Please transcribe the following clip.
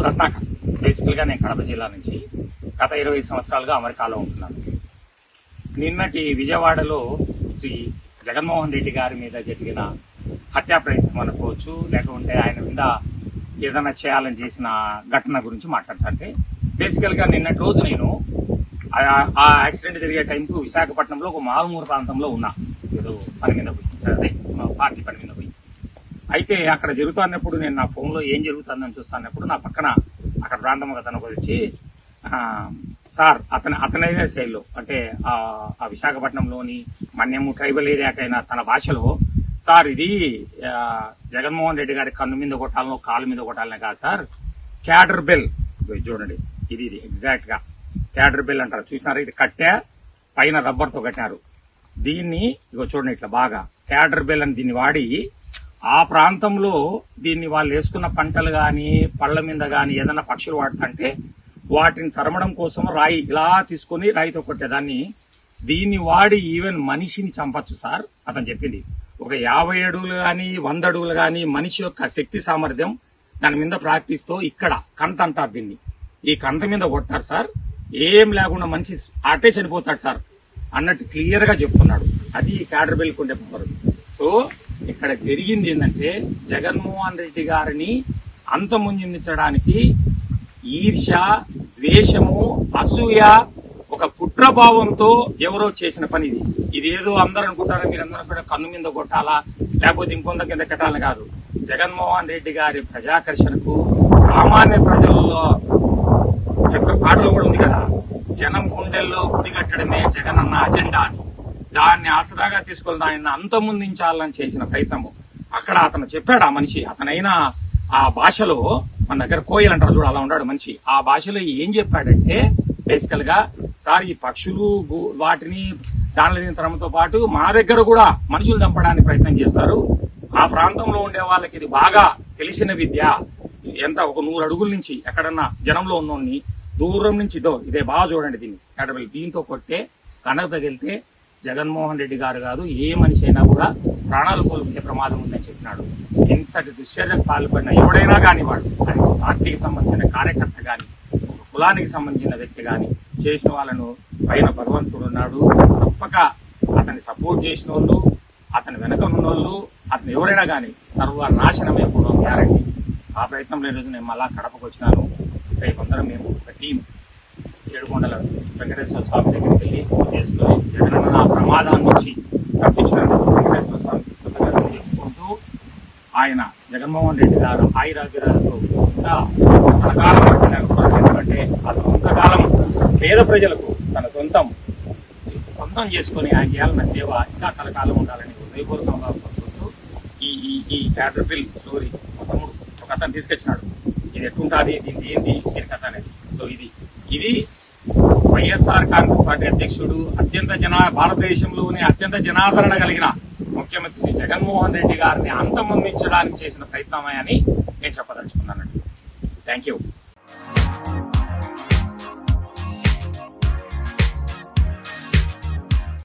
రత్నాకర్. బేసికల్గా నేను కడప జిల్లా నుంచి గత 20 సంవత్సరాలుగా అమెరికాలో ఉంటున్నాను. నిన్నటి విజయవాడలో శ్రీ జగన్మోహన్ రెడ్డి గారి మీద జరిగిన హత్యా ప్రయత్నం అనుకోవచ్చు, లేకుంటే ఆయన మీద ఏదైనా చేయాలని చేసిన ఘటన గురించి మాట్లాడుతుంటే, బేసికల్గా నిన్నటి రోజు నేను ఆ యాక్సిడెంట్ జరిగే టైంకు విశాఖపట్నంలో ఒక మారుమూరు ప్రాంతంలో ఉన్నా. ఏదో పని మీద పోయి, అదే పార్టీ పని మీద పోయి, అయితే అక్కడ జరుగుతున్నప్పుడు నేను నా ఫోన్లో ఏం జరుగుతుందని చూస్తున్నప్పుడు నా పక్కన అక్కడ ప్రాంతం అతను వచ్చి, సార్ అతనైన శైలిలో, అంటే ఆ విశాఖపట్నంలోని మన్యము ట్రైబల్ ఏరియాకైనా తన భాషలో, సార్ ఇది జగన్మోహన్ రెడ్డి గారి కన్ను మీద కొట్టాలనో కాలు మీద కొట్టాలనే కాదు సార్, క్యాడర్ బెల్ చూడండి, ఇది ఎగ్జాక్ట్ గా క్యాడర్ బెల్ అంటారు, చూసినారు, ఇది కట్టే పైన రబ్బర్తో కట్టారు, దీన్ని ఇగో చూడండి ఇట్లా బాగా క్యాడర్ బెల్ అని దీన్ని వాడి ఆ ప్రాంతంలో దీన్ని వాళ్ళు వేసుకున్న పంటలు కానీ పళ్ళ మీద కానీ ఏదైనా పక్షులు వాడుతుంటే వాటిని తరమడం కోసం రాయి ఇలా తీసుకుని రాయితో కొట్టేదాన్ని, దీన్ని వాడి ఈవెన్ మనిషిని చంపచ్చు సార్ అతను చెప్పింది. ఒక 50 అడుగులు కానీ 100 అడుగులు కానీ మనిషి యొక్క శక్తి సామర్థ్యం దాని మీద ప్రాక్టీస్ తో ఇక్కడ కంత అంటారు దీన్ని, ఈ కంత మీద కొట్టారు సార్, ఏం లేకుండా మనిషి అట్టే చనిపోతాడు సార్ అన్నట్టు క్లియర్ గా చెప్తున్నాడు. అది క్యాడర్ బెల్ కొండే పవర్. సో ఇక్కడ జరిగింది ఏంటంటే, జగన్మోహన్ రెడ్డి గారిని అంతమొందించడానికి ఈర్ష్య, ద్వేషము, అసూయ, ఒక కుట్రభావంతో ఎవరో చేసిన పని ఇది. ఇదేదో అందరూ అనుకుంటారా, మీరందరూ కూడా కన్ను మీద కొట్టాలా లేకపోతే ఇంకొంత కింద కట్టాలని కాదు. జగన్మోహన్ రెడ్డి గారి ప్రజాకర్షణకు సామాన్య ప్రజల్లో చెప్పే పాటలు కూడా ఉంది కదా, జనం గుండెల్లో గుడి కట్టడమే జగన్ అన్న అజెండా అని. దాన్ని ఆసరాగా తీసుకొని ఆయన అంతమొందించాలని చేసిన ప్రయత్నము. అక్కడ అతను చెప్పాడు, ఆ మనిషి అతనైనా ఆ భాషలో, మన దగ్గర కోయలు అంటారు చూడు, అలా ఉన్నాడు మనిషి. ఆ భాషలో ఏం చెప్పాడంటే, బేసికల్ గా సార్ ఈ పక్షులు వాటిని దానిలో తినడంతో పాటు మా దగ్గర కూడా మనుషులు చంపడానికి ప్రయత్నం చేస్తారు. ఆ ప్రాంతంలో ఉండే వాళ్ళకి ఇది బాగా తెలిసిన విద్య. ఎంత ఒక 100 అడుగుల నుంచి ఎక్కడన్నా జనంలో ఉన్నోన్ని దూరం నుంచి ఇదే బాగా చూడండి దీన్ని క్యాడబెల్, దీంతో కొట్టే కనక తగిలితే జగన్మోహన్ రెడ్డి గారు కాదు ఏ మనిషి అయినా కూడా ప్రాణాలు కోల్పోయే ప్రమాదం ఉందని చెప్పినాడు. ఎంతటి దుశ్చర్యకు పాల్పడిన ఎవడైనా కానివాడు, అది పార్టీకి సంబంధించిన కార్యకర్త కానీ కులానికి సంబంధించిన వ్యక్తి కానీ చేసిన వాళ్ళను పైన భగవంతుడు ఉన్నాడు. తప్పక అతన్ని సపోర్ట్ చేసిన వాళ్ళు, అతని వెనక ఉన్న వాళ్ళు, అతను ఎవరైనా కానీ సర్వనాశనం అయిపోవడం గ్యారంటీ. ఆ ప్రయత్నంలో ఈరోజు నేను మళ్ళా కడపకు వచ్చినాను. రేపందరం మేము ఒక టీం ఏడుకొండల వెంకటేశ్వర స్వామి దగ్గరికి వెళ్ళి చేసుకుని జగనన్న ఆ ప్రమాదాన్ని నుంచి తప్పించినందుకు వెంకటేశ్వర స్వామి చెప్పుకుంటూ, ఆయన జగన్మోహన్ రెడ్డి గారు ఆయురాగ్యాలతో ఇంకా కలకాలం పట్టినారు. ఎందుకంటే అతను కొంతకాలం పేద ప్రజలకు తన సొంతం చేసుకుని ఆయన చేయాలన్న సేవ ఇంకా కలకాలం ఉండాలని హృదయపూర్వకంగా కోరుకుంటూ ఈ క్యాడర్ బెల్ స్టోరీ ఒక అతను తీసుకొచ్చినాడు. ఇది ఎట్టుంటుంది, దీనికి ఏంది, దీని కథ అనేది. సో ఇది వైఎస్ఆర్ కాంగ్రెస్ పార్టీ అధ్యక్షుడు, భారతదేశంలోనే అత్యంత జనాదరణ కలిగిన ముఖ్యమంత్రి శ్రీ జగన్మోహన్ రెడ్డి గారిని అంతమొందించడానికి చేసిన ప్రయత్నమే అని నేను చెప్పదలుచుకున్నానండి. Thank you.